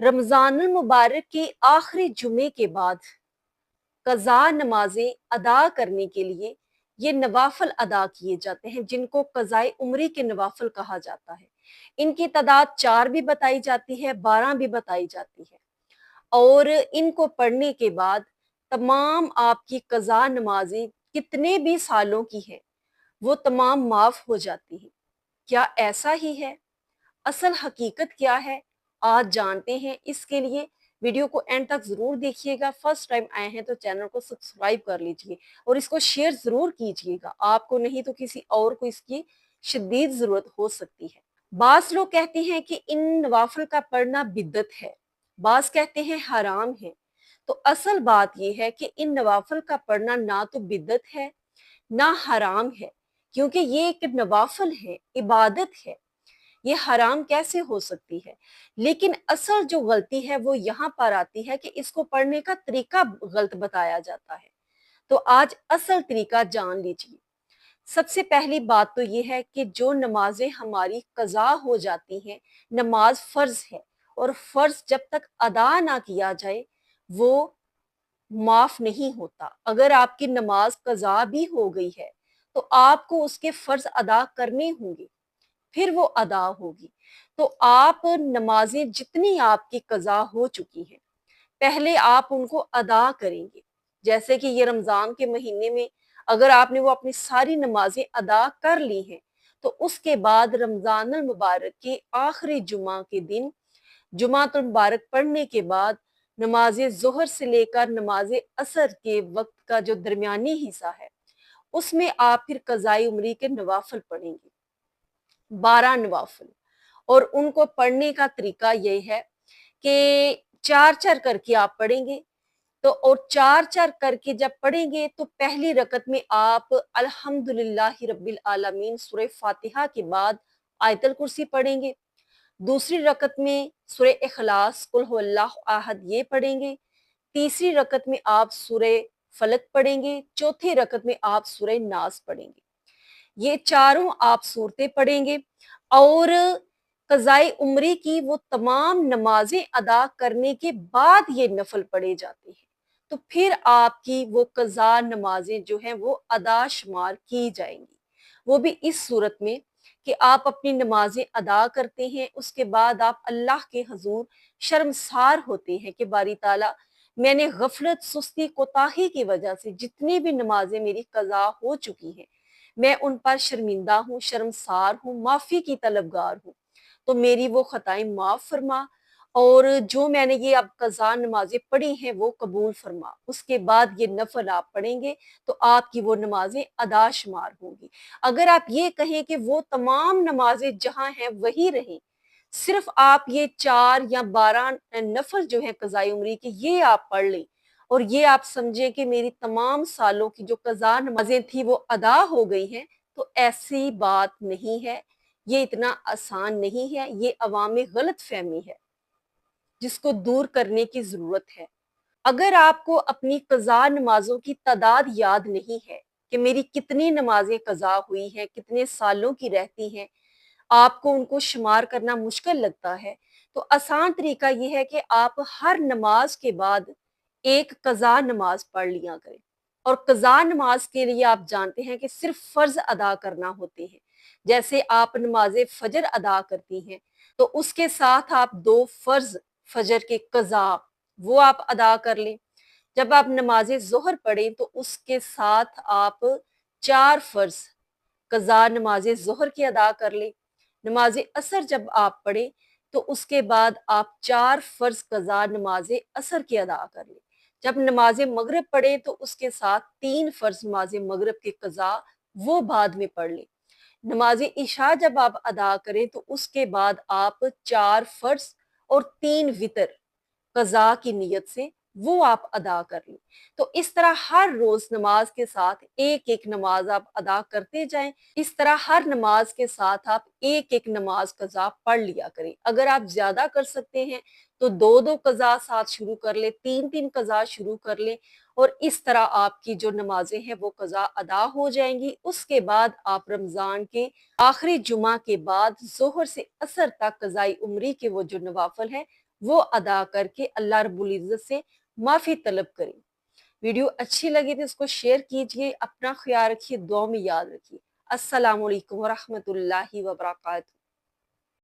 रमजान मुबारक के आखिरी जुमे के बाद कज़ा नमाजें अदा करने के लिए ये नवाफल अदा किए जाते हैं, जिनको कज़ाए उम्री के नवाफल कहा जाता है। इनकी तादाद 4 भी बताई जाती है, 12 भी बताई जाती है। और इनको पढ़ने के बाद तमाम आपकी कज़ा नमाजें कितने भी सालों की है वो तमाम माफ हो जाती हैं। क्या ऐसा ही है? असल हकीकत क्या है, आज जानते हैं। इसके लिए वीडियो को एंड तक जरूर देखिएगा। फर्स्ट टाइम आए हैं तो चैनल को सब्सक्राइब कर लीजिए और इसको शेयर जरूर कीजिएगा। आपको नहीं तो किसी और को इसकी शदीद जरूरत हो सकती है। बास लोग कहते हैं कि इन नवाफिल का पढ़ना बिद्दत है, बास कहते हैं हराम है। तो असल बात यह है कि इन नवाफिल का पढ़ना ना तो बिद्दत है ना हराम है, क्योंकि ये एक नवाफिल है, इबादत है। ये हराम कैसे हो सकती है? लेकिन असल जो गलती है वो यहाँ पर आती है कि इसको पढ़ने का तरीका गलत बताया जाता है। तो आज असल तरीका जान लीजिए। सबसे पहली बात तो ये है कि जो नमाजें हमारी कज़ा हो जाती हैं, नमाज फर्ज है और फर्ज जब तक अदा ना किया जाए वो माफ नहीं होता। अगर आपकी नमाज कज़ा भी हो गई है तो आपको उसके फर्ज अदा करने होंगे, फिर वो अदा होगी। तो आप नमाजें जितनी आपकी कज़ा हो चुकी हैं पहले आप उनको अदा करेंगे। जैसे कि ये रमजान के महीने में अगर आपने वो अपनी सारी नमाजें अदा कर ली हैं तो उसके बाद रमजान मुबारक के आखिरी जुमा के दिन जुमातुल मुबारक पढ़ने के बाद नमाज जोहर से लेकर नमाज असर के वक्त का जो दरमियानी हिस्सा है उसमें आप फिर कज़ाई उम्री के नवाफिल पढ़ेंगे, 12 नवाफिल। और उनको पढ़ने का तरीका ये है कि 4-4 करके आप पढ़ेंगे। तो और 4-4 करके जब पढ़ेंगे तो पहली रकत में आप अल्हम्दुलिल्लाहि रब्बिल आलमीन सूरह फातिहा के बाद आयतल कुर्सी पढ़ेंगे। दूसरी रकत में सूरह इखलास कुल हुवल्लाहु अहद ये पढ़ेंगे। तीसरी रकत में आप सूरह फलक पढ़ेंगे। चौथी रकत में आप सूरह नास पढ़ेंगे। ये चारों आप सूरतें पढ़ेंगे और कज़ाए उम्री की वो तमाम नमाजें अदा करने के बाद ये नफल पढ़े जाते हैं। तो फिर आपकी वो कज़ा नमाजें जो हैं वो अदा शुमार की जाएंगी। वो भी इस सूरत में कि आप अपनी नमाजें अदा करते हैं, उसके बाद आप अल्लाह के हजूर शर्मसार होते हैं कि बारी ताला मैंने गफलत सुस्ती कोताही की वजह से जितनी भी नमाजें मेरी कज़ा हो चुकी हैं मैं उन पर शर्मिंदा हूँ, शर्मसार हूँ, माफी की तलबगार हूँ। तो मेरी वो खताएं माफ फरमा और जो मैंने ये अब कज़ा नमाजें पढ़ी हैं वो कबूल फरमा। उसके बाद ये नफल आप पढ़ेंगे तो आपकी वो नमाजें अदा शुमार होंगी। अगर आप ये कहें कि वो तमाम नमाजें जहां हैं वही रहें, सिर्फ आप ये 4 या 12 नफल जो है कज़ाई उम्री के ये आप पढ़ लें और ये आप समझें कि मेरी तमाम सालों की जो कज़ा नमाजें थी वो अदा हो गई हैं, तो ऐसी बात नहीं है। ये इतना आसान नहीं है। ये अवामी गलत फहमी है जिसको दूर करने की जरूरत है। अगर आपको अपनी कज़ा नमाजों की तादाद याद नहीं है कि मेरी कितनी नमाजें कज़ा हुई हैं, कितने सालों की रहती हैं, आपको उनको शुमार करना मुश्किल लगता है, तो आसान तरीका यह है कि आप हर नमाज के बाद एक कज़ा नमाज पढ़ लिया करें। और कज़ा नमाज के लिए आप जानते हैं कि सिर्फ फर्ज अदा करना होते हैं। जैसे आप नमाज फजर अदा करती हैं तो उसके साथ आप 2 फर्ज फजर के कज़ा वो आप अदा कर लें। जब आप नमाज जोहर पढ़ें तो उसके साथ आप 4 फर्ज कज़ा नमाज जोहर की अदा कर लें। नमाज असर जब आप पढ़ें तो उसके बाद आप 4 फर्ज कज़ा नमाज असर की अदा कर लें। जब नमाज मगरिब पढ़ें तो उसके साथ 3 फर्ज नमाज मगरिब के कज़ा वो बाद में पढ़ लें। नमाज इशा जब आप अदा करें तो उसके बाद आप 4 फर्ज और 3 वितर कज़ा की नियत से वो आप अदा कर लें। तो इस तरह हर रोज नमाज के साथ एक एक नमाज आप अदा करते जाएं। इस तरह हर नमाज के साथ आप एक एक नमाज कज़ा पढ़ लिया करें। अगर आप ज्यादा कर सकते हैं तो 2-2 कज़ा साथ शुरू कर ले, 3-3 कज़ा शुरू कर ले और इस तरह आपकी जो नमाजें हैं वो कज़ा अदा हो जाएंगी। उसके बाद आप रमजान के आखिरी जुमा के बाद जोहर से असर तक कज़ाई उम्री के वो जो नवाफल है وہ ادا کر کے اللہ رب العزت سے معافی طلب کریں۔ ویڈیو اچھی لگی تو اس کو شیئر کیجئے، اپنا خیال رکھیے، دعا میں یاد رکھیے۔ السلام علیکم ورحمۃ اللہ وبرکاتہ۔